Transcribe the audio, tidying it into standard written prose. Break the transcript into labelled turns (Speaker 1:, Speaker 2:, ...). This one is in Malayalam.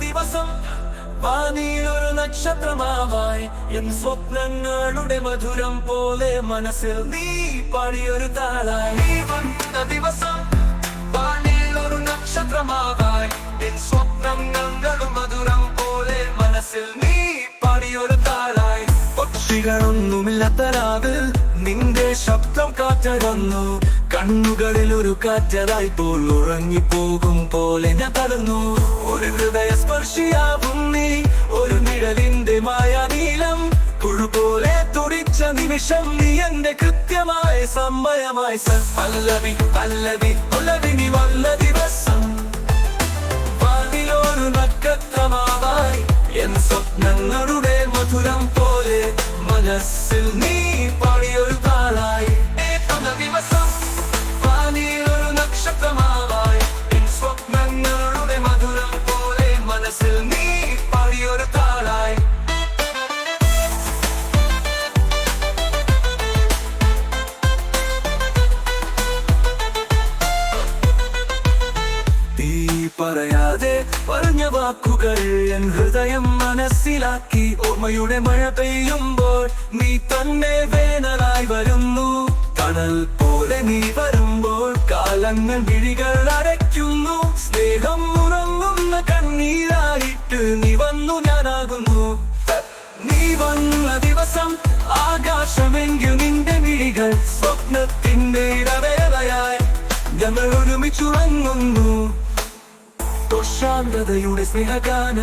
Speaker 1: ദിവസം വാനിലൊരു നക്ഷത്രമാവായി എൻ സ്വപ്നങ്ങളുടെ മധുരം പോലെ മനസ്സിൽ നീ പാടിയൊരു താളായി. നീ വന്ന ദിവസം വാനിലൊരു നക്ഷത്രമാവായി എൻ സ്വപ്നങ്ങളുടെ മധുരം പോലെ മനസ്സിൽ നീ പാടിയൊരു താളായി. പക്ഷികളൊന്നുമില്ലാത്ത രാവിൽ നിന്റെ ശബ്ദം കാറ്റടന്നു. കണ്ണുകളിൽ ഒരു കാറ്റതായി പോൽ ഉറങ്ങിപ്പോകും പോലെ ഞാൻ തളർന്നു. ഒരു ഹൃദയ സ്പർശിയാവും നീ, ഒരു നിഴലിന്റെ മായാനീലം. പുഴുപോലെ തുടിച്ച നിമിഷം നീ എന്റെ കൃത്യമായ സമയമായി. പല്ലവി പല്ലവി പല്ലവി നീ വന്ന ദിവസം വാനിലൊരു നക്ഷത്രമാവായി എൻ സ്വപ്നങ്ങളുടെ മധുരം പോലെ മനസ്സിൽ നീ പാടിയൊരു താളായി. ദിവസം വാനിലൊരു നക്ഷത്രമാവായി എൻ സ്വപ്നങ്ങളുടെ മധുരം പോലെ മനസ്സിൽ നീ പാടിയൊരു താളായി. തീ പറയാതെ പറഞ്ഞ വാക്കുകൾ എൻ ഹൃദയം മനസ്സിലാക്കി. ഓർമ്മയുടെ മഴ പെയ്യുമ്പോൾ നീ തന്നെ വേനലായി വരുന്നു. കടൽ പോലെ നീ വരുമ്പോൾ കാലങ്ങൾ വിഴികൾ അടയ്ക്കുന്നു. സ്നേഹം ഉറങ്ങുന്ന കണ്ണീരായിട്ട് നീ വന്നു ഞാനാകുന്നു. നീ വന്ന ദിവസം ആകാശമെങ്കിൽ നിന്റെ വിഴികൾ സ്വപ്നത്തിന്റെ ഇടവേളയായി ഞങ്ങൾ ഒരുമിച്ചുറങ്ങുന്നു. ശാന്തതയുടെ സ്നേഹഗാന